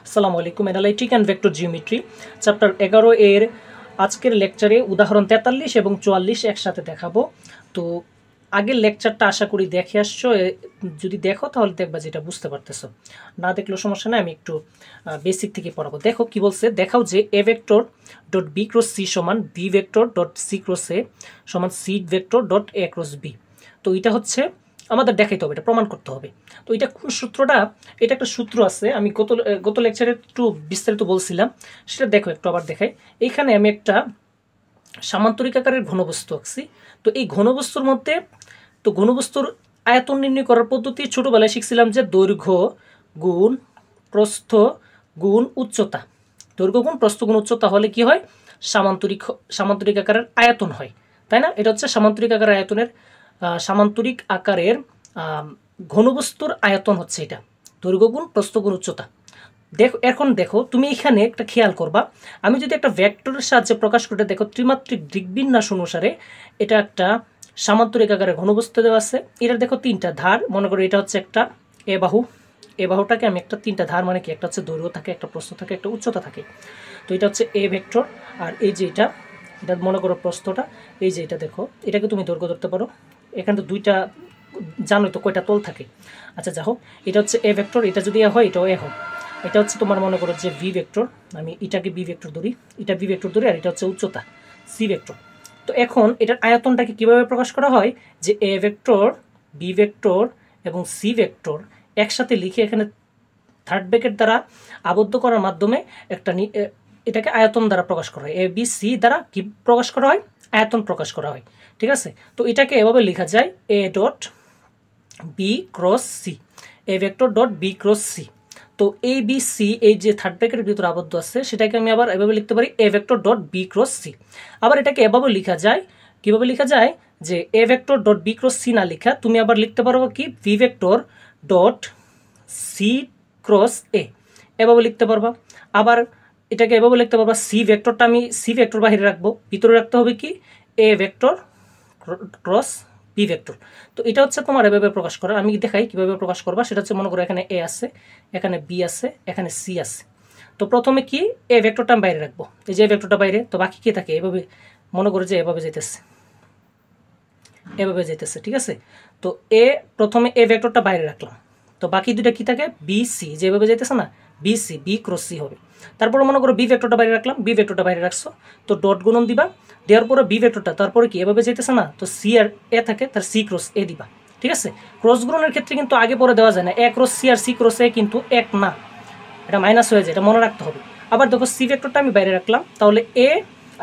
আসসালামু আলাইকুম। Analytic and vector geometry chapter 11 এর আজকের লেকচারে উদাহরণ 43 এবং 44 একসাথে দেখাবো। তো আগের লেকচারটা আশা করি দেখে আসছো, যদি দেখো তাহলে দেখবা যেটা বুঝতে পারতেছো, না দেখলেও সমস্যা নেই, আমি একটু বেসিক থেকে পড়াবো। দেখো কি বলছে, দেখাও যে A vector dot B cross C সমান B vector dot C cross A সমান C vector dot A cross B. তো এটা হচ্ছে আমাদের দেখাইতে হবে, এটা প্রমাণ করতে হবে। তো এটা কোন সূত্রটা, এটা একটা সূত্র আছে, আমি গত লেকচারে একটু বিস্তারিত বলছিলাম, সেটা দেখো একটু আবার দেখাই। এইখানে আমি একটা সামান্তরিক আকারের ঘনবস্তু আঁকছি। তো এই ঘনবস্তুর মধ্যে, তো ঘনবস্তুর আয়তন নির্ণয় করার পদ্ধতি ছোটোবেলায় শিখছিলাম যে দৈর্ঘ্য গুণ প্রস্থ গুণ উচ্চতা। দৈর্ঘ্য গুণ প্রস্থ গুণ উচ্চতা হলে কি হয়, সামান্তরিক আকারের আয়তন হয়, তাই না? এটা হচ্ছে সামান্তরিক আকারের ঘনবস্তুর আয়তন হচ্ছে এটা, দৈর্ঘ্য গুণ প্রস্থ গুণ উচ্চতা। এখন দেখো তুমি এখানে একটা খেয়াল করবা, আমি যদি একটা ভেক্টরের সাহায্যে প্রকাশ করতে, দেখো ত্রিমাত্রিক দিকবিন্যাস অনুসারে এটা একটা সামান্তরিক আকারে ঘনবস্তু দেওয়া আছে। এটার দেখো তিনটা ধার, মনে করো এটা হচ্ছে একটা এ বাহু, এ বাহুটাকে আমি একটা তিনটা ধার, মানে কি একটা হচ্ছে দৈর্ঘ্য থাকে, একটা প্রস্থ থাকে, একটা উচ্চতা থাকে। তো এটা হচ্ছে এ ভেক্টর, আর এই যে এটা মনে করো প্রস্থটা, এই যে এটা দেখো, এটাকে তুমি দৈর্ঘ্য ধরতে পারো। এখানে তো দুইটা, জানোই তো কয়টা তল থাকে। আচ্ছা যা হোক, এটা হচ্ছে এ ভেক্টর, এটা যদি এ হয় এটাও এ হয়। এটা হচ্ছে তোমার মনে করো যে ভি ভেক্টর, আমি এটাকে বি ভেক্টর ধরি, এটা বি ভেক্টর ধরি, আর এটা হচ্ছে উচ্চতা সি ভেক্টর। তো এখন এটার আয়তনটাকে কিভাবে প্রকাশ করা হয়, যে এ ভেক্টর বি ভেক্টর এবং সি ভেক্টর একসাথে লিখে এখানে থার্ড ব্র্যাকেট দ্বারা আবদ্ধ করার মাধ্যমে একটা এটাকে আয়তন দ্বারা প্রকাশ করা হয়। এ বি সি দ্বারা কি প্রকাশ করা হয়, আয়তন প্রকাশ করা হয়, ঠিক আছে? তো এটাকে এভাবে লেখা যায় A dot B cross C, A vector dot B cross C. তো এ বি সি এই যে থার্ড ব্র্যাকেটের ভিতরে আবদ্ধ আছে, সেটাকে আমি আবার এভাবে লিখতে পারি A vector dot B cross C. আবার এটাকে এভাবে লেখা যায়, কীভাবে লেখা যায়, যে A vector dot B cross C না লেখা তুমি আবার লিখতে পারবো কি V vector dot C cross A, এভাবে লিখতে পারবা। আবার এটাকে এভাবে লিখতে পারবা, সি ভেক্টরটা আমি সি ভেক্টর বাহিরে রাখবো, ভিতরে রাখতে হবে কি A vector cross B vector. তো এটা হচ্ছে তোমার এভাবে প্রকাশ করা। আমি দেখাই কীভাবে প্রকাশ করবা, সেটা হচ্ছে মনে করো এখানে এ আছে, এখানে বি আছে, এখানে সি আছে। তো প্রথমে কি এ ভেক্টরটা আমি বাইরে রাখবো, এই যে ভেক্টরটা বাইরে, তো বাকি কি থাকে, এভাবে মনে করো যে এভাবে যেতেছে, এভাবে যেতেছে, ঠিক আছে? তো প্রথমে এ ভেক্টরটা বাইরে রাখলাম, তো বাকি দুটা কি থাকে, বি সি, যেভাবে যেতেছে না, B C, B cross C হবে। তারপরে মনে করো বি ভেক্টরটা বাইরে রাখলাম, বি ভেক্টরটা বাইরে রাখছো, তো ডট গুণন দিবা, দেওয়ার পরে বি ভেক্টরটা, তারপরে কি এভাবে যেতেছে না, তো সি আর এ থাকে, তার সি ক্রস এ দিবা, ঠিক আছে? ক্রস গুণনের ক্ষেত্রে কিন্তু আগে পরে দেওয়া যায় না, এ ক্রস সি আর সি ক্রস এ কিন্তু এক না, এটা মাইনাস হয়ে যায়, এটা মনে রাখতে হবে। আবার দেখো সি ভেক্টরটা আমি বাইরে রাখলাম, তাহলে এ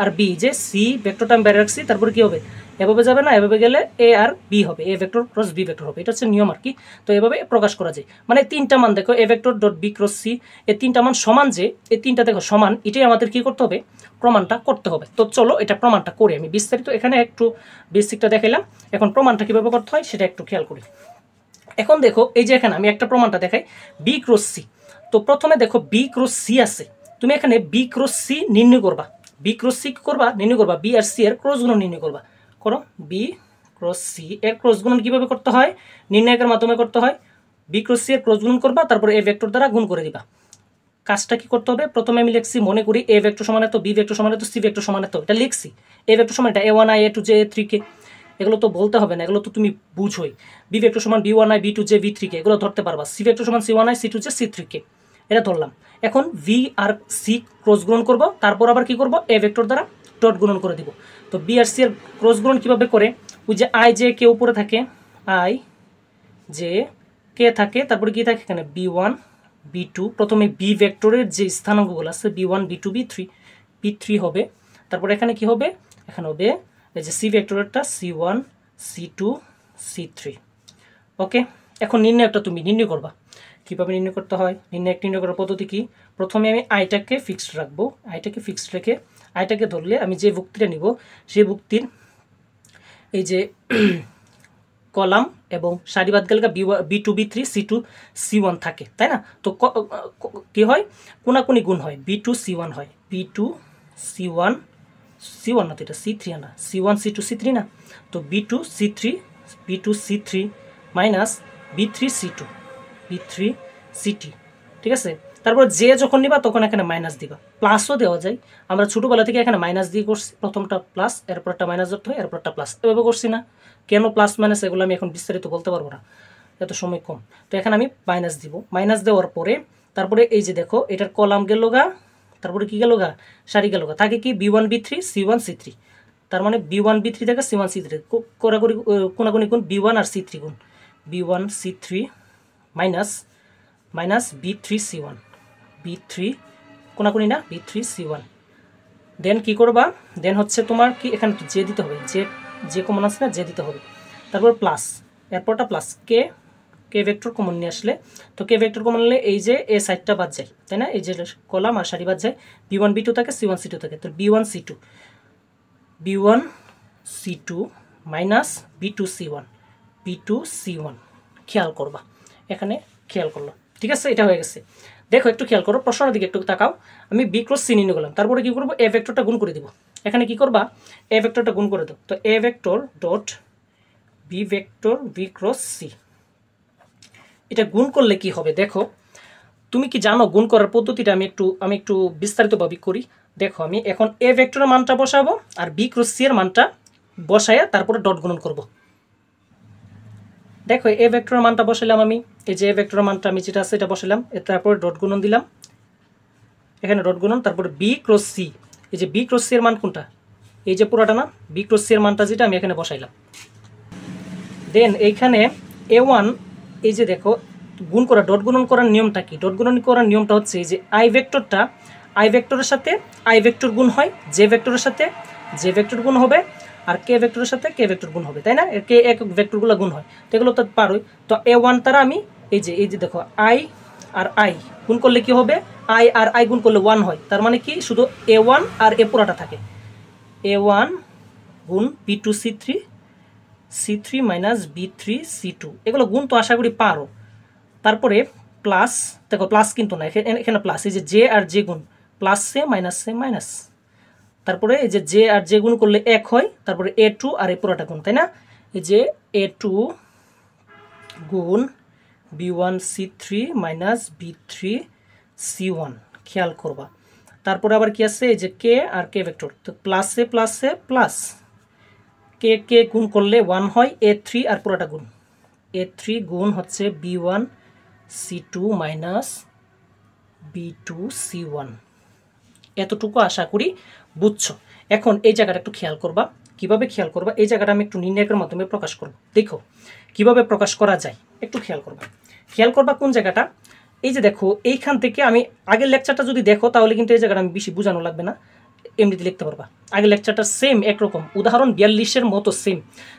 আর বি, যে সি ভেক্টরটা আমি বাইরে রাখছি, তারপরে কি হবে, এভাবে যাবে না, এভাবে গেলে এ আর বি হবে, A vector cross B vector হবে, এটা হচ্ছে নিয়ম আর কি। তো এভাবে প্রকাশ করা যায়, মানে তিনটা মান দেখো A vector dot B cross C, এই তিনটা মান সমান, যে এই তিনটা দেখো সমান, এটাই আমাদের কি করতে হবে, প্রমাণটা করতে হবে। তো চলো এটা প্রমাণটা করি, আমি বিস্তারিত এখানে একটু বেসিকটা দেখাইলাম, এখন প্রমাণটা কীভাবে করতে হয় সেটা একটু খেয়াল করি। এখন দেখো এই যে এখানে আমি একটা প্রমাণটা দেখাই, বি ক্রস সি। তো প্রথমে দেখো বি ক্রস সি আছে, তুমি এখানে বি ক্রস সি নির্ণয় করবা, বি ক্রস সি করবা, নির্ণয় করবা, বি আর সি এর ক্রস গুণন নির্ণয় করবা। করো, বি ক্রস সি এর ক্রস গুণন কীভাবে করতে হয়, নির্ণায়কের মাধ্যমে করতে হয়। বি ক্রস সি এর ক্রস গুণন করবা, তারপরে এ ভেক্টর দ্বারা গুণ করে দিবা। কাজটা কি করতে হবে, প্রথমে আমি লিখছি, মনে করি এ ভেক্টর সমান এত, বি ভেক্টর সমান এত, সি ভেক্টর সমান এত, এটা লিখছি। এ ভেক্টর সমান এটা, A one I, A two J, A three K, এগুলো তো বলতে হবে না, এগুলো তো তুমি বুঝোই। বি ভেক্টর সমান B one I, B two J, B three K, এগুলো ধরতে পারবা। সি ভেক্টর সমান C one I, C two J, C three K, এটা ধরলাম। এখন ভি আর সি ক্রস গুণন করবো, তারপর আবার কি করব, এ ভেক্টর দ্বারা ডট গুণন করে দিব। তো বি আর সি এর ক্রস গুণন কীভাবে করে, ওই যে আই জে কে উপরে থাকে, আই জে কে থাকে, তারপরে কি থাকে এখানে বি ওয়ান বি টু, প্রথমে বি ভেক্টরের যে স্থানাঙ্কগুলো আছে B one B two B three, B three হবে, তারপর এখানে কি হবে, এখানে হবে এই যে সি ভেক্টরেরটা C one C two C three. Okay, এখন নির্ণয়টা তুমি নির্ণয় করবা, কীভাবে নির্ণয় করতে হয়, নির্ণয় করার পদ্ধতি কি, প্রথমে আমি আইটাকে ফিক্সড রাখবো, আইটাকে ফিক্সড রেখে আইটাকে ধরলে আমি যে ভুক্তিটা নিব, সেই ভুক্তির এই যে কলাম এবং সারি বাদ গেলে B two B three C two C one থাকে, তাই না? তো কী হয়, কোনাকুনি গুণ হয়, বি টু সি ওয়ান হয়, B two C one, C one না তো এটা সি থ্রি না, C one C two C three না, তো B two C three, B two C three minus B three C two, B three C টি, ঠিক আছে? তারপর যে যখন নিবা তখন এখানে মাইনাস দিবা, প্লাসও দেওয়া যায়। আমরা ছোটোবেলা থেকে এখানে মাইনাস দিয়ে করছি, প্রথমটা প্লাস, এরপর একটা মাইনাস ধরতে হয়, এরপর একটা প্লাস, এভাবে করছি না। কেন প্লাস মাইনাস এগুলো আমি এখন বিস্তারিত বলতে পারবো না, এত সময় কম। তো এখানে আমি মাইনাস দিব, মাইনাস দেওয়ার পরে তারপরে এই যে দেখো এটার কলাম গেল গা, তারপরে কি গেল গা, সারি গেল গা, থাকে কি B1 B3 C1 C3, তার মানে B1 B3 থেকে C1 C3 করাকরি কোনাকুনি গুণ B1 আর C3 গুণ B1 C3 minus minus B3 C1 B3 কোনাকুনি না B3 C1। দেন কি করবা, দেন হচ্ছে তোমার কি এখানে তো যে দিতে হবে, যে কমন আছে না, যে দিতে হবে, তারপর প্লাস, এরপরটা প্লাস কে ভেক্টর কমন নিয়ে আসলে, তো কে ভেক্টর কমন নিলে এই যে এ সাইডটা বাদ যায়, তাই না, এই যে কলাম আর সারি বাদ যায়, B1 B2 থাকে C1 C2 থাকে, তো B1 C2 minus B2 C1 খেয়াল করবা, এখানে খেয়াল করলো, ঠিক আছে, এটা হয়ে গেছে। দেখো একটু খেয়াল করো, প্রশ্নের দিকে একটু তাকাও, আমি B ক্রস C নিয়ে গেলাম, তারপরে কি করবো, এ ভেক্টরটা গুণ করে দিব, এখানে কি করবা, এ ভেক্টরটা গুণ করে দাও, তো A vector dot B vector B cross C, এটা গুণ করলে কি হবে দেখো, তুমি কি জানো গুণ করার পদ্ধতিটা, আমি একটু বিস্তারিতভাবে করি। দেখো আমি এখন এ ভেক্টরের মানটা বসাবো আর B ক্রস C এর মানটা বসাইয়া তারপরে ডট গুণন করব। দেখো এ ভেক্টরের মানটা বসাইলাম আমি, এই যে এ ভেক্টরের মানটা আমি যেটা আছে এটা বসাইলাম, তারপরে ডট গুণন দিলাম, এখানে ডট গুণন, তারপরে B ক্রস C, এই যে B ক্রস C এর মান কোনটা, এই যে পুরোটা না, B ক্রস C এর মানটা যেটা আমি এখানে বসাইলাম। দেন এইখানে A1, এই যে দেখো গুণ করা, ডট গুণন করার নিয়মটা কি, ডট গুণন করার নিয়মটা হচ্ছে এই যে আই ভেক্টরের সাথে আই ভেক্টর গুণ হয়, জে ভেক্টরের সাথে জে ভেক্টর গুণ হবে, আর কে ভেক্টরের সাথে কে ভেক্টর গুণ হবে, তাই না, এর কে এক ভেক্টরগুলো গুণ হয়, তো এগুলো তো পারোই। তো A1 তারা আমি এই যে দেখো আই আর আই গুণ করলে কি হবে, আই আর আই গুণ করলে 1 হয়, তার মানে কি শুধু A1 আর এ পুরাটা থাকে, A1 গুণ B2 C3 minus B3 C2, এগুলো গুণ তো আশা করি পারো। তারপরে প্লাস, দেখো প্লাস কিন্তু না, এখানে প্লাস, এই যে জে আর জে গুণ, প্লাস সে মাইনাস, তারপরে এই যে জে আর জে গুণ করলে 1 হয়, তারপরে A2 আর এ পুরোটা গুণ, তাই না, এই যে A2 গুণ B1 C3 minus B3 C1, খেয়াল করবা। তারপরে আবার কি আছে, এই যে কে আর কে ভেক্টর, তো প্লাসে প্লাস, কে গুণ করলে 1 হয়, A3 আর পুরোটা গুণ, A3 গুণ হচ্ছে B1 C2 minus B2 C1, এতটুকু আশা করি বুঝছো। এখন এই জায়গাটা একটু খেয়াল করবা, কিভাবে খেয়াল করবা, এই জায়গাটা আমি একটু নির্ণায়কের মাধ্যমে প্রকাশ করব, দেখো কিভাবে প্রকাশ করা যায়, একটু খেয়াল করবা কোন জায়গাটা, এই যে দেখো এইখান থেকে আমি আগের লেকচারটা যদি দেখো তাহলে কিন্তু এই জায়গাটা আমি বেশি বোঝানো লাগবে না, এমনিতে লিখতে পারবা, আগের লেকচারটা সেম একরকম, উদাহরণ 42-এর মতো সেম।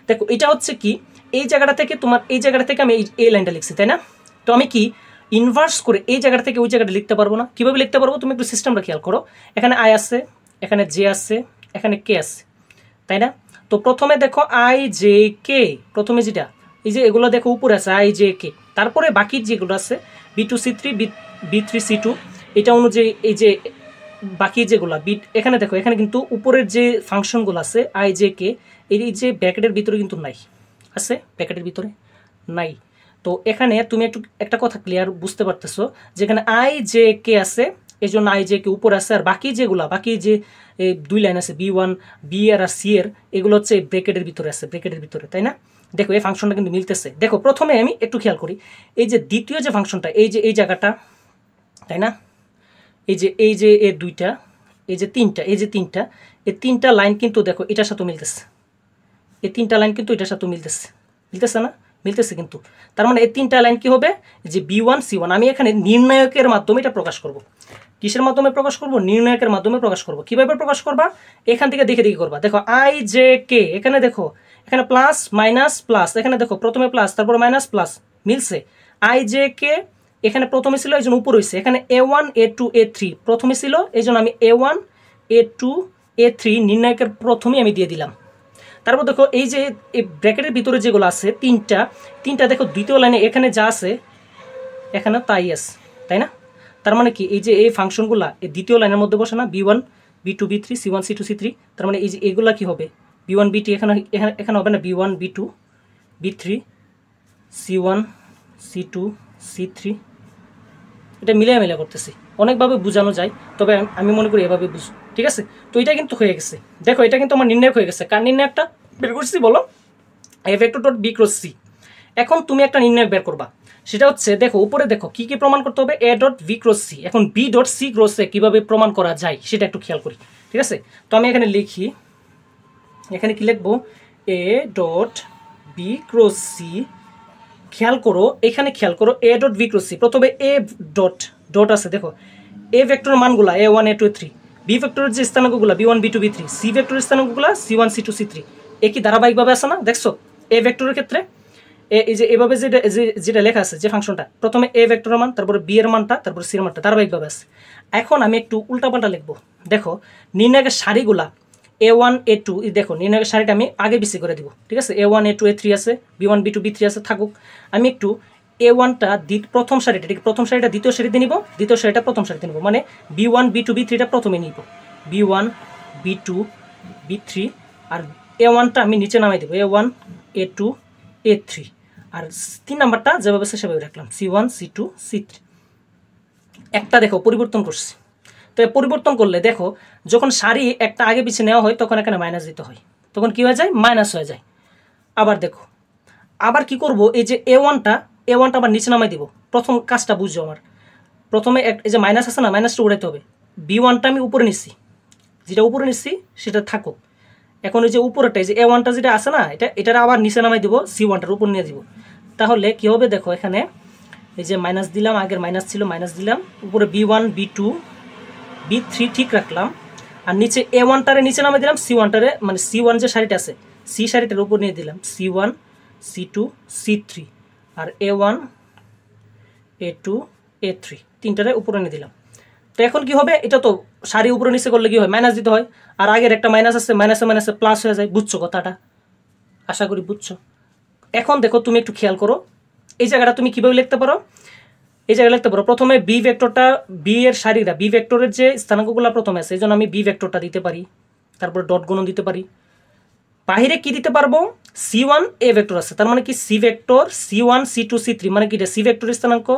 দেখো এটা হচ্ছে কি, এই জায়গাটা থেকে তোমার এই জায়গাটা থেকে আমি এই লাইনটা লিখছি, তাই না, তো আমি কি ইনভার্স করে এই জায়গাটা থেকে ওই জায়গাটা লিখতে পারবো না, কীভাবে লিখতে পারবো, তুমি একটু সিস্টেমটা খেয়াল করো, এখানে আই আছে, এখানে জে আছে, এখানে কে আছে, তাই না, তো প্রথমে দেখো আই জে কে, প্রথমে যেটা এই যে এগুলো দেখো উপরে আছে আই জে কে, তারপরে বাকি যেগুলো আছে B2 C3 B3 C2, এটা অনুযায়ী এই যে বাকি যেগুলো এখানে দেখো, এখানে কিন্তু উপরের যে ফাংশনগুলো আছে আই জে কে, এই যে ব্র্যাকেটের ভিতরে কিন্তু নাই, আছে ব্র্যাকেটের ভিতরে নাই, তো এখানে তুমি একটা কথা ক্লিয়ার বুঝতে পারতেছো, যেখানে আই জে কে আছে এই জন্য আই জে কে উপরে আছে, আর বাকি যে দুই লাইন আছে B1 বি আর সি এর, এগুলো হচ্ছে ব্র্যাকেটের ভিতরে আছে, ব্র্যাকেটের ভিতরে, তাই না, দেখো এই ফাংশনটা কিন্তু মিলতেছে। দেখো প্রথমে আমি একটু খেয়াল করি, এই যে দ্বিতীয় যে ফাংশনটা, এই জায়গাটা, তাই না, এই যে এর দুইটা, এই যে তিনটা লাইন কিন্তু দেখো এটার সাথে মিলতেছে, এই তিনটা লাইন কিন্তু এটার সাথে মিলতেছে না, মিলতেছে কিন্তু, তার মানে এই তিনটা লাইন কি হবে, যে B1 C1, আমি এখানে নির্ণায়কের মাধ্যমে এটা প্রকাশ করব, কিসের মাধ্যমে প্রকাশ করব, নির্ণায়কের মাধ্যমে প্রকাশ করব। কিভাবে প্রকাশ করবা, এখান থেকে দেখে করবা, দেখো আই জে কে, এখানে দেখো এখানে প্লাস মাইনাস প্লাস, এখানে দেখো প্রথমে প্লাস তারপর মাইনাস প্লাস মিলছে, আই জে কে এখানে প্রথমে ছিল এই জন্য উপর হয়েছে, এখানে A1 A2 A3 প্রথমে ছিল এই জন্য আমি A1 A2 A3 নির্ণায়কের প্রথমেই আমি দিয়ে দিলাম। তারপর দেখো এই যে এই ব্র্যাকেটের ভিতরে যেগুলো আছে তিনটা দেখো দ্বিতীয় লাইনে এখানে যা আছে এখানে তাই আছে, তাই না, তার মানে কি এই যে এই ফাংশনগুলো এই দ্বিতীয় লাইনের মধ্যে বসে না, B1 B2 B3 C1 C2 C3, তার মানে এই যে এগুলা কি হবে, B1 B2 এখানে হবে না, B1 B2 B3 C1 C2 C3, এটা মিলিয়ে করতেছি, অনেকভাবে বোঝানো যায়, তবে আমি মনে করি এভাবে বুঝো, ঠিক আছে। তো এটা কিন্তু হয়ে গেছে, দেখো এটা কিন্তু আমার নির্ণয় হয়ে গেছে। কার নির্ণয়টা বের করছি বলো? A vector dot B cross C. এখন তুমি একটা নির্ণয় বের করবা, সেটা হচ্ছে দেখো উপরে দেখো কি কি প্রমাণ করতে হবে, A dot B cross C. এখন B dot C cross A কীভাবে প্রমাণ করা যায় সেটা একটু খেয়াল করি, ঠিক আছে। তো আমি এখানে লিখি, এখানে কি লিখবো, A dot B cross C. খেয়াল করো এখানে, খেয়াল করো A dot B cross C, প্রথমে এ ডট ডট আছে দেখো, এ ভেক্টরের মানগুলা A1 A2 A3, বি ভেক্টরের যে স্থানাঙ্কগুলো B1 B2 B3, সি ভেক্টরের স্থানাঙ্কগুলো C1 C2 C3, একই ধারাবাহিকভাবে আছে না, দেখছো এ ভেক্টরের ক্ষেত্রে এই যে এভাবে যেটা লেখা আছে যে ফাংশনটা, প্রথমে এ ভেক্টরের মান, তারপরে বি এর মানটা, তারপরে সি এর মানটা ধারাবাহিকভাবে আছে। এখন আমি একটু উল্টাপাল্টা লিখবো, দেখো নির্ণায়কের সারিগুলা A1 A2, দেখো নির্ণায়কের সারিটা আমি আগে বিসি করে দিব, ঠিক আছে। A1 A2 A3 আছে, B1 B2 B3 আছে, থাকুক। আমি একটু A1টা প্রথম সারিটা, ঠিক প্রথম সারিটা দ্বিতীয় সারিতে নিব, দ্বিতীয় সারিটা প্রথম সারিতে নিব, মানে B1 B2 B3টা প্রথমে নিব, B1 B2 B3, আর A1টা আমি নিচে নামাই দেবো, A1 A2 A3, আর 3 নাম্বারটা যেভাবে আছে সেভাবে রাখলাম, C1 C2 C3। একটা দেখো পরিবর্তন করছি, তো পরিবর্তন করলে দেখো যখন সারি একটা আগে পিছিয়ে নেওয়া হয় তখন এখানে মাইনাস দিতে হয়, তখন কী হয়ে যায়, মাইনাস হয়ে যায়। আবার দেখো, আবার কি করব, এই যে A1টা আবার নিচে নামাই দিব, প্রথম কাজটা বুঝছো আমার। প্রথমে এই যে মাইনাস আছে না, মাইনাসটা উড়াইতে হবে। B1টা আমি উপরে নিচ্ছি, যেটা উপরে নিচ্ছি সেটা থাকুক। এখন এই যে উপরেটা, এই যে A1টা যেটা আছে না, এটার আবার নিচে নামাই দিব, C1টার উপর নিয়ে দিব। তাহলে কী হবে দেখো, এখানে এই যে মাইনাস দিলাম, আগের মাইনাস ছিল, মাইনাস দিলাম, উপরে B1 B2 B3 ঠিক রাখলাম, আর নিচে A1টারে নিচে নামে দিলাম, C1টারে মানে C1 যে সারিটা আছে সি সারিটার উপর নিয়ে দিলাম, C1 C2 C3, আর A1 A2 A3 তিনটারে উপরে নিয়ে দিলাম। তো এখন কি হবে, এটা তো সারি উপরে নিচে করলে কি হয়, মাইনাস দিতে হয়, আর আগের একটা মাইনাস আছে, মাইনাসে মাইনাসে প্লাস হয়ে যায়, বুঝছো কথাটা, আশা করি বুঝছো। এখন দেখো তুমি একটু খেয়াল করো, এই জায়গাটা তুমি কীভাবে লিখতে পারো, এই জায়গায় লিখতে পারো, প্রথমে বি ভেক্টরটা, বি এর সারিটা, বি ভেক্টরের যে স্থানাঙ্কগুলো প্রথমে আছে, এই জন্য আমি বি ভেক্টরটা দিতে পারি, তারপরে ডট গুণন দিতে পারি। বাহিরে কি দিতে পারবো, C1 এ ভেক্টর আছে, তার মানে কি C vector C1 C2 C3, মানে কি সি ভেক্টরের স্থানাঙ্ক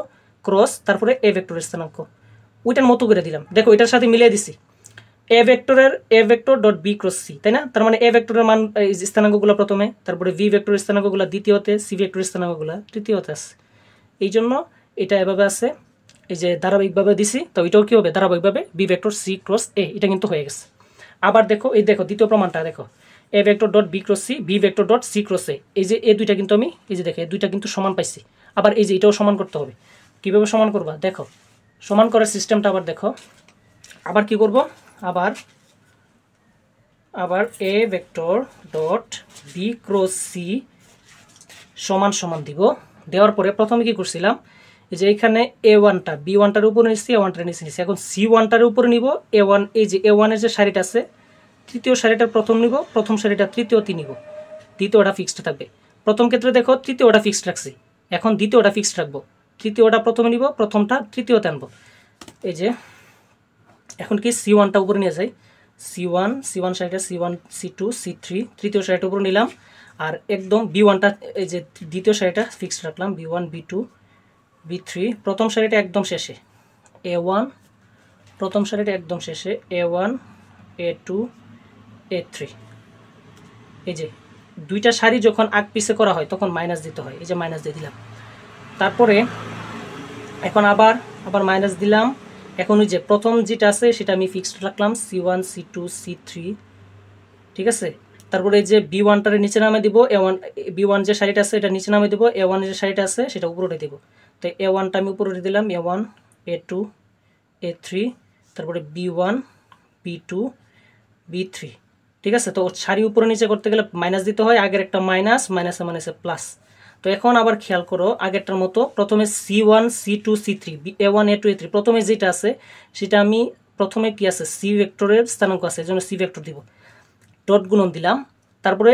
ক্রস তারপরে এ ভেক্টরের স্থানাঙ্ক, ওইটার মতো করে দিলাম। দেখো এটার সাথে মিলিয়ে দিছি, A vector dot B cross C, তাই না, তার মানে এ ভেক্টরের মান স্থানাঙ্কগুলো প্রথমে, তারপরে বি ভেক্টরের স্থানাঙ্কগুলো দ্বিতীয়তে, সি ভেক্টরের স্থানাঙ্কগুলো তৃতীয়তে আছে, এই জন্য এটা এভাবে আছে, এই যে ধারাবাহিকভাবে দিছি, তো এটাও কী হবে, ধারাবাহিকভাবে B vector C cross A, এটা কিন্তু হয়ে গেছে। আবার দেখো, এই দেখো দ্বিতীয় প্রমাণটা দেখো, A vector dot B cross C, B vector dot C cross A, এই যে এই দুইটা কিন্তু আমি, এই যে দেখো এই দুইটা কিন্তু সমান পাইছি। আবার এই যে এটাও সমান করতে হবে, কীভাবে সমান করবা দেখো, সমান করার সিস্টেমটা আবার দেখো। আবার কি করব, আবার A vector dot B cross C সমান সমান দিব, দেওয়ার পরে প্রথমে কি করছিলাম, এই যে এখানে A1টা B1টার উপরে নিচ্ছি, A1টার নিচে নিচ্ছি, এখন C1টার উপরে নিব A1, এই যে A1-এর যে সারিটা আছে তৃতীয় সারিটার প্রথম নিব, প্রথম সারিটা তৃতীয়টি নিব, দ্বিতীয়টা ফিক্সড থাকবে। প্রথম ক্ষেত্রে দেখো তৃতীয়টা ফিক্সড রাখছি, এখন দ্বিতীয়টা ফিক্সড রাখবো, তৃতীয়টা প্রথমে নিব, প্রথমটা তৃতীয়তে আনবো। এই যে এখন কি C1টা উপরে নিয়ে যাই, C1 সারিটা C1 C2 C3 তৃতীয় সারিটার উপরে নিলাম, আর একদম B1টা এই যে দ্বিতীয় সারিটা ফিক্সড রাখলাম, B1 B2 B3 প্রথম সারিটা একদম শেষে, A1 প্রথম সারিটা একদম শেষে, A1 A2 A3, এই যে দুইটা সারি যখন আগ পিছে করা হয় তখন মাইনাস দিতে হয়, এই যে মাইনাস দিয়ে দিলাম। তারপরে এখন আবার মাইনাস দিলাম, এখন ওই যে প্রথম যেটা আছে সেটা আমি ফিক্সড রাখলাম, C1 C2 C3, ঠিক আছে। তারপরে এই যে B1টারে নিচে নামে দিব, B1 যে সারিটা আছে এটা নিচে নামে দিব, A1 যে সারিটা আছে সেটা উপরে উঠে দিব, তো A1টা আমি উপরে উঠে দিলাম, A1 A2 A3, তারপরে B1 B2 B3, ঠিক আছে। তো সারি উপরে নিচে করতে গেলে মাইনাস দিতে হয়, আগের একটা মাইনাস, মাইনাসে মাইনাসে প্লাস। তো এখন আবার খেয়াল করো আগেরটার মতো, প্রথমে C1 C2 C3 A1 A2 A3 প্রথমে যেটা আছে সেটা আমি, প্রথমে কি আছে সি ভেক্টরের স্থানাঙ্ক আছে, এই জন্য সি ভেক্টর দিব, ডট গুণন দিলাম। তারপরে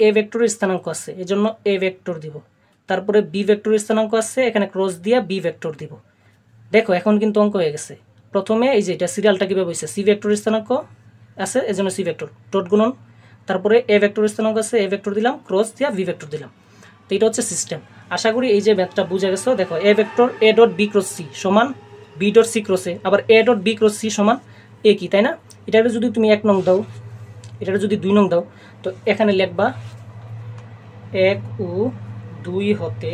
এ ভেক্টরের স্থানাঙ্ক আছে এই জন্য এ ভেক্টর দিব, তারপরে বি ভেক্টরের স্থানাঙ্ক আছে, এখানে ক্রস দিয়ে বি ভেক্টর দিব। দেখো এখন কিন্তু অঙ্ক হয়ে গেছে। প্রথমে এই যে এটা সিরিয়ালটা কীভাবে হয়েছে, সি ভেক্টরের স্থানাঙ্ক আছে এই জন্য সি ভেক্টর, ডট গুণন, তারপরে এ ভেক্টরের স্থানাঙ্ক আছে, এ ভেক্টর দিলাম, ক্রস দিয়ে বি ভেক্টর দিলাম। তো এটা হচ্ছে সিস্টেম। আশা করি এই যে ম্যাথটা বুঝে গেছো। দেখো A vector A dot B cross C সমান B dot C cross A, আবার A dot B cross C সমান এ কি, তাই না? এটাকে যদি তুমি 1 নং দাও, এটাকে যদি 2 নং দাও, তো এখানে লিখবা 1 ও 2 হতে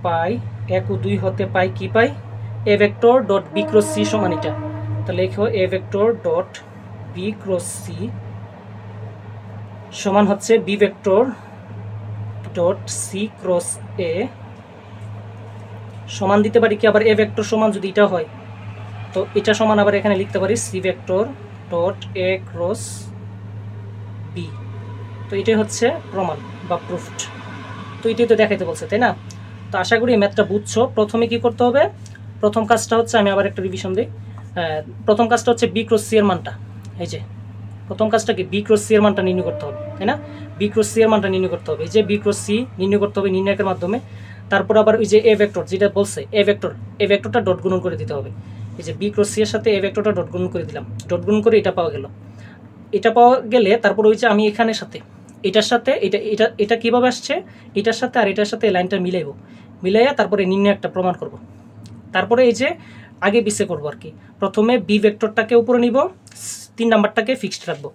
পাই, 1 ও 2 হতে পাই কি পাই, A vector dot B cross C সমান এটা। তাহলে লিখো A vector dot B cross C সমান হচ্ছে B vector dot C cross A সমান দিতে পারি কি, আবার এ ভেক্টর সমান যদি এটা হয় তো এটা সমান আবার এখানে লিখতে পারি C vector dot A cross B. তো এটাই হচ্ছে প্রমাণ বা প্রুফড। তো এটাই তো দেখাইতে বলছে, তাই না? তো আশা করি এই ম্যাথটা বুঝছো। প্রথমে কি করতে হবে, প্রথম কাজটা হচ্ছে, আমি আবার একটা রিভিশন দিই। প্রথম কাজটা হচ্ছে বি ক্রস সি এর মানটা, এই যে প্রথম কাজটা কি বি ক্রস সি এর মানটা নির্ণয় করতে হবে, তাই না? বি ক্রস সি এর মানটা নির্ণয় করতে হবে, এই যে বি ক্রস সি নির্ণয় করতে হবে নির্ণায়কের মাধ্যমে। তারপর আবার ওই যে এ ভেক্টর যেটা বলছে এ ভেক্টরটা ডট গুণন করে দিতে হবে। এই যে বি ক্রস সি এর সাথে এ ভেক্টরটা ডট গুণন করে দিলাম, ডট গুণন করে এটা পাওয়া গেল। এটা পাওয়া গেলে তারপর ওই যে আমি এখানের সাথে এটার সাথে এটা এটা এটা কীভাবে আসছে, এটার সাথে আর এটার সাথে এই লাইনটা মিলাইব, মিলাইয়া তারপরে নির্ণয় একটা প্রমাণ করব। তারপরে এই যে আগে পিছে করবো আর কি। প্রথমে বি ভেক্টরটাকে উপরে নিব, 3 নাম্বারটাকে ফিক্সড রাখবো,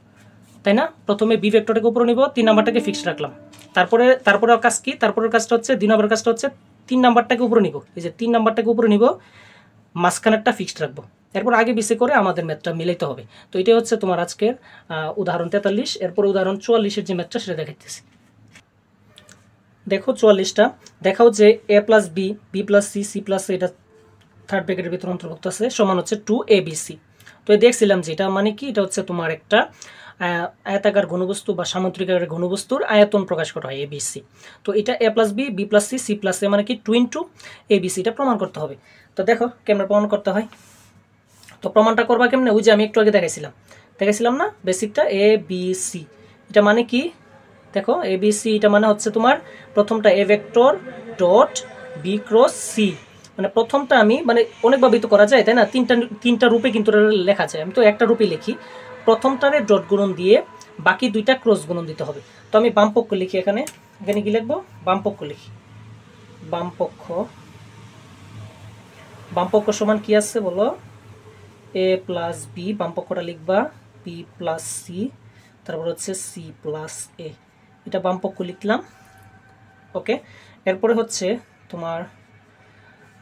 তাই না? প্রথমে বি ভেক্টরটাকে উপরে নিব, 3 নাম্বারটাকে ফিক্সড রাখলাম। তারপরে কাজ কি, তারপরের কাজটা হচ্ছে 2 নম্বর কাজটা হচ্ছে 3 নাম্বারটাকে উপরে নিব, এই যে 3 নাম্বারটাকে উপরে নিব, মাঝখানেরটা ফিক্সড রাখবো। এরপর আগে পিছে করে আমাদের ম্যাথটা মিলাইতে হবে। তো এটাই হচ্ছে তোমার আজকের উদাহরণ 43। এরপর উদাহরণ 44-এর যে ম্যাথটা সেটা দেখাইতেছি। দেখো 44টা দেখাও যে A plus B, B plus C, C plus এটা থার্ড ব্র্যাকেটের ভিতরে অন্তর্ভুক্ত আছে, সমান হচ্ছে 2abc। তো দেখছিলাম যে এটা মানে কি, এটা হচ্ছে তোমার একটা আয়তাকার ঘনবস্তু বা সামুদ্রিক আকারের ঘনবস্তুর আয়তন প্রকাশ করা হয় এবিসি। তো এটা A plus B, B plus C, C plus A মানে কি 2 ইন্টু এবিসি, এটা প্রমাণ করতে হবে। তো দেখো কেমন প্রমাণ করতে হয়। তো প্রমাণটা করবা কেমনে, ওই যে আমি একটু আগে দেখাইছিলাম না বেসিকটা, এ বি সি। এটা মানে কি দেখো, এ বি সি এটা মানে হচ্ছে তোমার প্রথমটা A vector dot B cross C, মানে প্রথমটা আমি মানে অনেকভাবেই তো করা যায়, তাই না? তিনটা রূপে কিন্তু লেখা যায়, আমি তো একটা রূপে লিখি। প্রথমটারে ডট গুণন দিয়ে বাকি দুইটা ক্রস গুণন দিতে হবে। তো আমি বামপক্ষ লিখি, এখানে কি লিখবো, বামপক্ষ লিখি। বামপক্ষ সমান কি আছে বলো, এ প্লাস বি, বামপক্ষটা লিখবা বি প্লাস সি, তারপর হচ্ছে সি প্লাস এ, এটা বামপক্ষ লিখলাম। ওকে, এরপরে হচ্ছে তোমার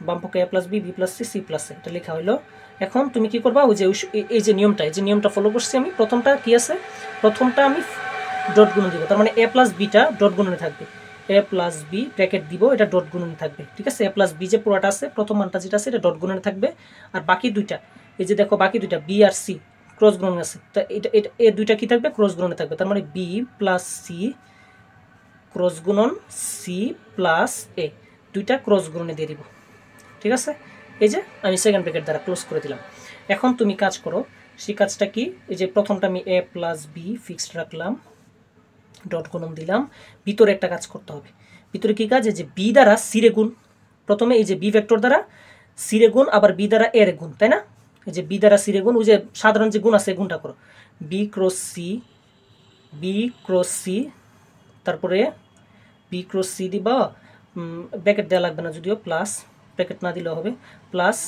বামপক্ষে A plus B, B plus C, C plus A, এটা লেখা হলো। এখন তুমি কি করবা, ওই যে এই যে নিয়মটা ফলো করছি আমি। প্রথমটা কি আছে, প্রথমটা আমি ডট গুণন দিব, তার মানে এ প্লাস বিটা ডট গুণনে থাকবে, এ প্লাস বি ব্র্যাকেট দিব, এটা ডট গুণনে থাকবে, ঠিক আছে? এ প্লাস বি যে পুরোটা আছে, প্রথম মানটা যেটা আছে এটা ডট গুণনে থাকবে। আর বাকি দুইটা, এই যে দেখো বাকি দুইটা বি আর সি ক্রস গুণন আছে, তো এটা এ দুইটা কি থাকবে, ক্রস গুণনে থাকবে। তার মানে বি প্লাস সি ক্রস গুণন সি প্লাস এ, দুইটা ক্রস গুণনে দিয়ে দিব, ঠিক আছে? এই যে আমি সেকেন্ড ব্র্যাকেট দ্বারা ক্লোজ করে দিলাম। এখন তুমি কাজ করো, সেই কাজটা কি, এই যে প্রথমটা আমি এ প্লাস বি ফিক্সড রাখলাম, ডট গুণন দিলাম। ভিতরে একটা কাজ করতে হবে। ভিতরে কি কাজ, এই যে বি দ্বারা সিরে গুণ, প্রথমে এই যে বি ভেক্টর দ্বারা সিরে গুণ, আবার বি দ্বারা এর গুণ, তাই না? এই যে বি দ্বারা সিরে গুণ, ওই যে সাধারণ যে গুণ আছে গুণটা করো, বি ক্রস সি, তারপরে বি ক্রস সি দিবা, ব্র্যাকেট দেওয়া লাগবে না যদিও, প্লাস, ব্র্যাকেট না দিলেও হবে, প্লাস।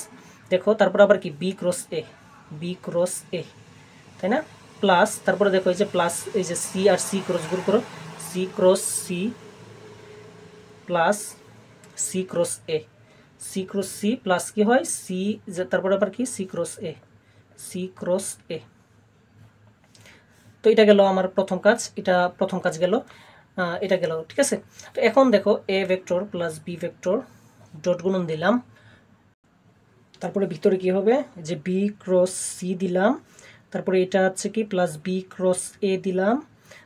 দেখো তারপর আবার কি বি ক্রস এ, তাই না? প্লাস, তারপরে দেখো এই যে প্লাস, এই যে সি আর সি ক্রস গুণ করো, C cross C plus C cross C plus কি হয় সি, তারপরে আবার কি সি ক্রস এ। তো এটা গেল আমার প্রথম কাজ গেল, এটা গেল, ঠিক আছে? তো এখন দেখো A vector plus B vector dot গুণন দিলাম, তারপরে ভিতরে কি হবে, যে বি ক্রস সি দিলাম, তারপরে এটা হচ্ছে কি প্লাস বি ক্রস এ দিলাম,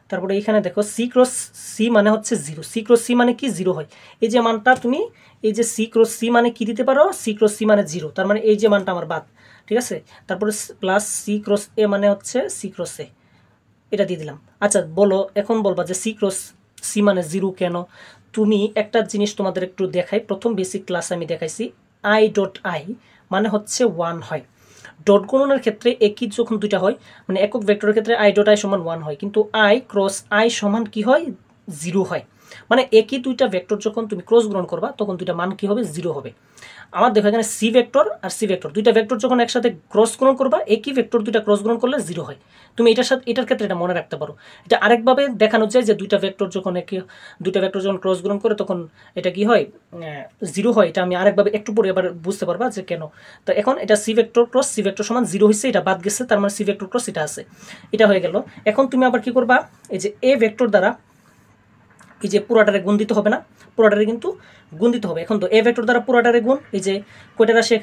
তারপরে এখানে দেখো সি ক্রস সি মানে হচ্ছে 0, সি ক্রস সি মানে কি 0 হয়, এই যে মানটা তুমি এই যে সি ক্রস সি মানে কি দিতে পারো, সি ক্রস সি মানে 0, তার মানে এই যে মানটা আমার বাদ, ঠিক আছে? তারপরে প্লাস সি ক্রস এ মানে হচ্ছে সি ক্রস এ, এটা দিয়ে দিলাম। আচ্ছা বলো, এখন বলবা যে সি ক্রস সি মানে 0 কেন? তুমি একটা জিনিস তোমাদের একটু দেখাই, প্রথম বেসিক ক্লাস আমি দেখাইছি, আই ডট আই মানে হচ্ছে 1 হয়। ডট গুণনের ক্ষেত্রে একই যখন দুইটা হয়, মানে একক ভেক্টরের ক্ষেত্রে আই ডট আই সমান 1 হয়, কিন্তু আই ক্রস আই সমান কি হয়, 0 হয়। মানে একই দুইটা ভেক্টর যখন তুমি ক্রস গুণন করবা তখন দুইটা মান কি হবে 0 হবে। আমার দেখো এখানে সি ভেক্টর আর সি ভেক্টর দুইটা ভেক্টর যখন একসাথে ক্রস গুণন করবা একই ভেক্টর দুইটা ক্রস গুণন করলে 0 হয়। তুমি এটার ক্ষেত্রে এটা মনে রাখতে পারো। এটা আরেকভাবে দেখানো যায় যে দুইটা ভেক্টর যখন ক্রস গুণন করে তখন এটা কি হয় 0 হয়। এটা আমি আরেকভাবে একটু পরে এবার বুঝতে পারবা যে কেন। তো এখন এটা C vector cross C vector সমান 0 হয়েছে, এটা বাদ গেছে, তার মানে সি ভেক্টর ক্রস এটা আছে, এটা হয়ে গেল। এখন তুমি আবার কি করবা, এই যে এ ভেক্টর দ্বারা এই যে পুরাটারে গুণ দিতে হবে না, পুরাটারে কিন্তু গুণ দিতে হবে। এখন তো এ ভেক্টর দ্বারা পুরাটারে গুণ, এই যে কয়টা রাশি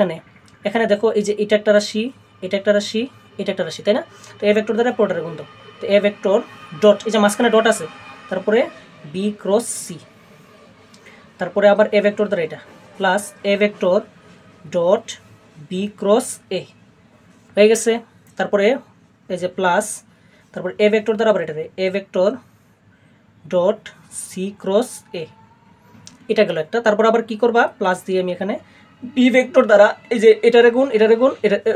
এখানে দেখো, এই যে এটা একটা রাশি, এটা একটা রাশি, এটা একটা রাশি, তাই না? তো এ ভেক্টর দ্বারা পুরাটারে গুণ দাও। তো এ ভেক্টর ডট, এই যে মাঝখানে ডট আছে, তারপরে বি ক্রস সি, তারপরে আবার এ ভেক্টর দ্বারা এটা plus A vector dot B cross A হয়ে গেছে। তারপরে এই যে প্লাস, তারপরে এ ভেক্টর দ্বারা আবার এটারে A vector dot C cross A, এটা গেল একটা। তারপর আবার কি করবা, প্লাস দিয়ে আমি এখানে বি ভেক্টর দ্বারা এই যে এটারে গুণ এটা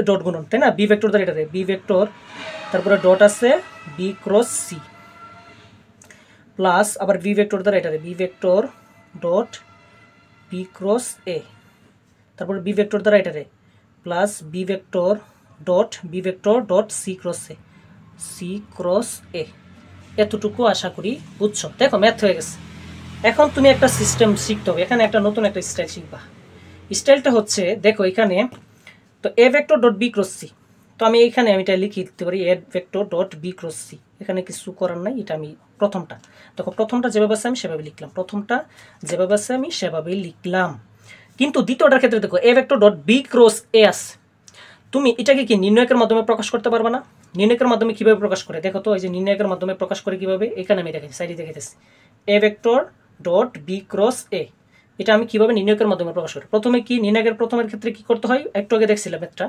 ডট গুণন, তাই না? বি ভেক্টর দ্বারা এটারে বি ভেক্টর, তারপরে ডট আছে বি ক্রস সি, প্লাস আবার বি ভেক্টর দ্বারা এটারে B vector dot B cross A, তারপরে বি ভেক্টর দ্বারা এটারে plus B vector dot C cross A, C cross A. এতটুকু আশা করি বুঝছো। দেখো ম্যাথ হয়ে গেছে। এখন তুমি একটা সিস্টেম শিখতে হবে, এখানে একটা নতুন একটা স্টাইল শিখবা। স্টাইলটা হচ্ছে দেখো এখানে তো A vector dot B cross C, তো আমি এইখানে আমি এটা লিখে দিতে পারি A vector dot B cross C, এখানে কিছু করার নাই। এটা আমি প্রথমটা দেখো, প্রথমটা যেভাবে আছে আমি সেভাবে লিখলাম, প্রথমটা যেভাবে আছে আমি সেভাবেই লিখলাম। কিন্তু দ্বিতীয়টার ক্ষেত্রে দেখো A vector dot B cross A আছে, তুমি এটাকে কি নির্ণয়কের মাধ্যমে প্রকাশ করতে পারবে না? নির্ণয়কের মাধ্যমে কিভাবে প্রকাশ করে দেখো তো, এই যে নির্ণয়কের মাধ্যমে প্রকাশ করে কিভাবে, এখানে আমি দেখাচ্ছি, সাইডে দেখাইতেছি A vector dot B cross A, এটা আমি কিভাবে নির্ণয়কের মাধ্যমে প্রকাশ করি। প্রথমে কি নির্ণয়কের প্রথমের ক্ষেত্রে কি করতে হয়, একটু আগে দেখছিলাম একটা,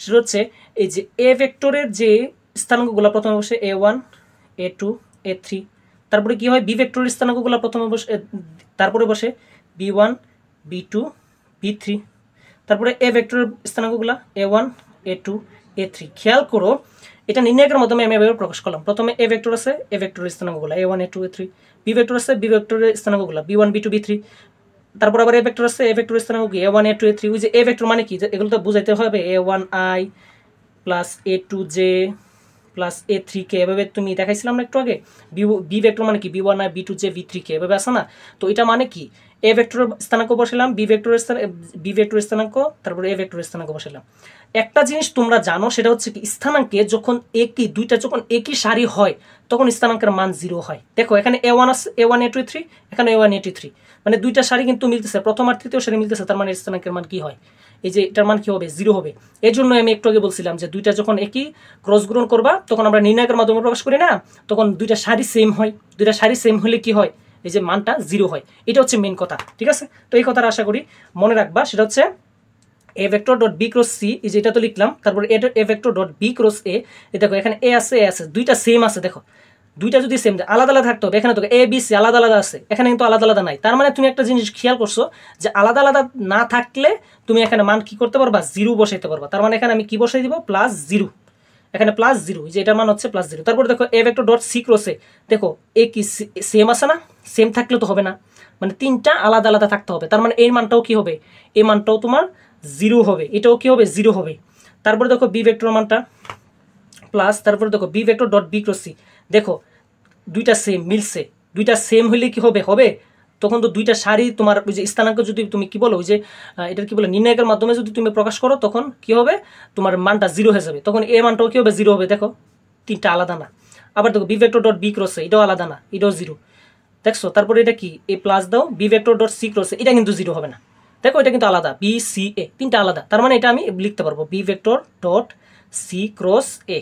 সেটা হচ্ছে এই যে এ ভেক্টরের যে স্থানাঙ্কগুলো প্রথমে বসে A1 A2 A3, তারপরে কি হয় বি ভেক্টরের স্থানাঙ্কগুলো প্রথমে বসে, তারপরে বসে B1 B2 B3, তারপরে এ ভেক্টরের স্থানাঙ্কগুলো A1 A2 A3। খেয়াল করো এটা নির্ণয়কের মাধ্যমে আমি এভাবে প্রকাশ করলাম। প্রথমে এ ভেক্টর আছে, এ ভেক্টরের স্থানাঙ্কগুলো A1 A2 A3, B vector আছে, বি ভেক্টরের স্থানাঙ্কগুলো B1 B2 B3, তারপর আবার এ ভেক্টর আছে, এ ভেক্টরের স্থানাঙ্ক কি A1 A2 A3। ওই যে এ ভেক্টর মানে কি, এগুলো তো বুঝাইতে হবে A1I plus A2J plus A3K, এভাবে তুমি দেখাইছিলাম না একটু আগে। বি ভেক্টর মানে কি B1I B2J B3K, এভাবে আসে না? তো এটা মানে কি, এ ভেক্টরের স্থানাঙ্ক বসালাম, বি ভেক্টরের স্থানাঙ্ক, তারপরে এ ভেক্টরের স্থানাঙ্ক বসালাম। একটা জিনিস তোমরা জানো, সেটা হচ্ছে কি স্থানাঙ্কে যখন দুইটা যখন একই সারি হয় তখন স্থানাঙ্কের মান 0 হয়। দেখো এখানে A1 আছে, A1 A2 A3, এখানে A1 A2 A3, মানে দুইটা সারি কিন্তু মিলতেছে, প্রথম আর তৃতীয় সারি মিলতেছে, তার মানে স্থানাঙ্কের মান কি হয়, এই যে এটার মান কি হবে 0 হবে। এই জন্য আমি একটু আগে বলছিলাম যে দুইটা যখন একই ক্রস গুণন করবা তখন আমরা নির্ণয়কের মাধ্যমে প্রকাশ করি না, তখন দুইটা সারি সেম হয়, দুইটা সারি সেম হলে কি হয়, এই যে মানটা 0 হয়। এটা হচ্ছে মেন কথা, ঠিক আছে? তো এই কথাটা আশা করি মনে রাখবা। সেটা হচ্ছে A vector dot B cross C, এই যে এটা তো লিখলাম, তারপর A vector dot B cross A, দেখো এখানে এ আছে এ আছে, দুইটা সেম আছে। দেখো দুইটা যদি সেম আলাদা আলাদা থাকতে হবে, এখানে তো এ বি সি আলাদা আলাদা আছে, এখানে কিন্তু আলাদা আলাদা নাই। তার মানে তুমি একটা জিনিস খেয়াল করছো যে আলাদা আলাদা না থাকলে তুমি এখানে মান কি করতে পারবা, 0 বসাইতে পারবা। তার মানে এখানে আমি কি বসাই দিব, +0, এখানে +0, যে এটার মান হচ্ছে +0। তারপর দেখো A vector dot C cross A, দেখো এ কি সেম আছে না? সেম থাকলে তো হবে না, মানে তিনটা আলাদা আলাদা থাকতে হবে। তার মানে এই মানটাও কি হবে, এই মানটাও তোমার 0 হবে, এটাও কি হবে 0 হবে। তারপরে দেখো বি ভেক্টর মানটা প্লাস, তারপরে দেখো B vector dot B cross C, দেখো দুইটা সেম মিলছে, দুইটা সেম হইলে কি হবে, তখন তো দুইটা সারি তোমার ওই যে স্থানাঙ্ক যদি তুমি কি বলো, ওই যে এটার কি বলে নির্ণয়কের মাধ্যমে যদি তুমি প্রকাশ করো তখন কি হবে, তোমার মানটা 0 হয়ে যাবে, তখন এ মানটাও কি হবে 0 হবে। দেখো তিনটা আলাদা না। আবার দেখো B vector dot B cross A, এটাও আলাদা না, এটাও 0, দেখছো? তারপরে এটা কি এ প্লাস দাও, B vector dot C cross A, এটা কিন্তু 0 হবে না, দেখো এটা কিন্তু আলাদা, বি সি এ তিনটা আলাদা। তার মানে এটা আমি লিখতে পারবো B vector dot C cross A,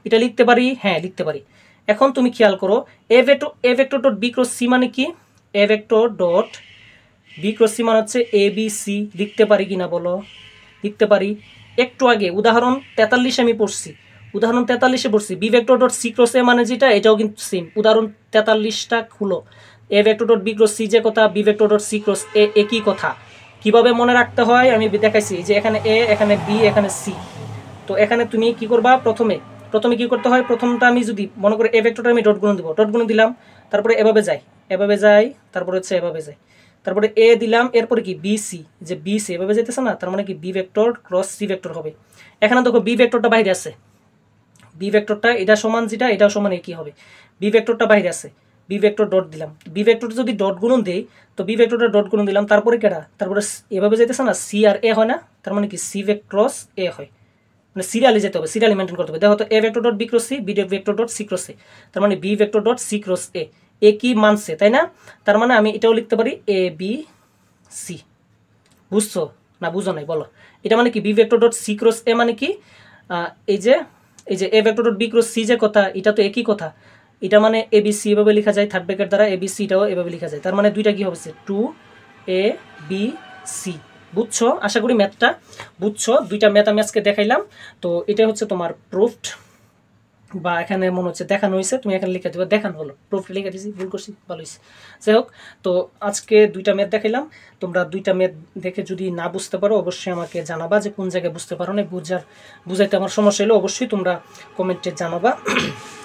এটা লিখতে পারি, হ্যাঁ লিখতে পারি। এখন তুমি খেয়াল করো A vector dot B cross C মানে কি, A vector dot B cross C মানে হচ্ছে এ বি সি, লিখতে পারি কিনা বলো, লিখতে পারি। একটু আগে উদাহরণ 43 আমি পড়ছি, উদাহরণ 43-এ পড়ছি B vector dot C cross A মানে যেটা, এটাও কিন্তু সেম। উদাহরণ 43টা খুলো, A vector dot B cross C যে কথা, B vector dot C cross A একই কথা। কিভাবে মনে রাখতে হয় আমি দেখাইছি, যে এখানে এ, এখানে বি, এখানে সি। তো এখানে তুমি কি করবা, প্রথমে কি করতে হয়, প্রথমটা আমি যদি মনে করি এ ভেক্টরটা আমি ডট গুণ দিব, ডট গুণ দিলাম, তারপরে এভাবে যাই, এভাবে যায়, তারপরে হচ্ছে এভাবে যায়, তারপরে এ দিলাম, এরপরে কি বিসি, যে বিসি এভাবে যেতেছে না, তার মানে কি B vector cross C vector হবে। এখানে দেখো বি ভেক্টরটা বাইরে আছে, বি ভেক্টরটা এটা সমান যেটা এটাও সমান একই হবে, বি ভেক্টরটা বাইরে আছে, বি ভেক্টর ডট দিলাম, বি ভেক্টরটা যদি ডট গুণন দেই তো বি ভেক্টরটা ডট গুণন দিলাম, তারপরে কেটা, তারপরে এভাবে যেতেছে না, সি আর এ হয় না, তার মানে কি সি ক্রস এ হয়, মানে সিরিয়ালি যেতে হবে, সিরিয়ালি মেনটেন করতে হবে। দেখো তো A vector dot B cross C, B vector dot C cross A, তার মানে B vector dot C cross A কি মানছে তাই না, তার মানে আমি এটাও লিখতে পারি এ বি সি। বুঝছো না বুঝো নাই বলো? এটা মানে কি B vector dot C cross A মানে কি, এই যে A vector dot B cross C যে কথা, এটা তো একই কথা, এটা মানে এ বি সি এভাবে লেখা যায়, থার্ড ব্র্যাকেট দ্বারা এ বি সি এটাও এভাবে লেখা যায়, তার মানে দুইটা কি হবে, টু এ বি সি। বুঝছো? আশা করি ম্যাথটা বুঝছো। দুইটা ম্যাথ আমি আজকে দেখাইলাম, তো এটা হচ্ছে তোমার প্রুফড, বা এখানে মনে হচ্ছে দেখানো হয়েছে, তুমি এখানে লিখে দেবে দেখানো হলো, প্রুফ লিখে দিয়েছি, ভুল করছি, ভালো হয়েছে। যাই হোক, তো আজকে দুইটা ম্যাথ দেখাইলাম, তোমরা দুইটা ম্যাথ দেখে যদি না বুঝতে পারো অবশ্যই আমাকে জানাবা যে কোন জায়গায় বুঝতে পারো না, বুঝাইতে আমার সমস্যা হলে অবশ্যই তোমরা কমেন্টে জানাবা।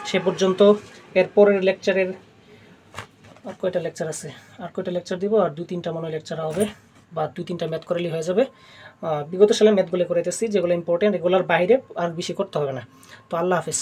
সে পর্যন্ত এরপরের লেকচারের আর কয়টা লেকচার আছে, আর কয়টা লেকচার দিব, আর 2-3টা মনে লেকচার হবে, বা 2-3টা ম্যাথ করলেই হয়ে যাবে। বিগত সালে ম্যাথগুলো করাইতেছি যেগুলো ইম্পর্টেন্ট, এগুলোর বাইরে আর বেশি করতে হবে না। তো আল্লাহ হাফেজ।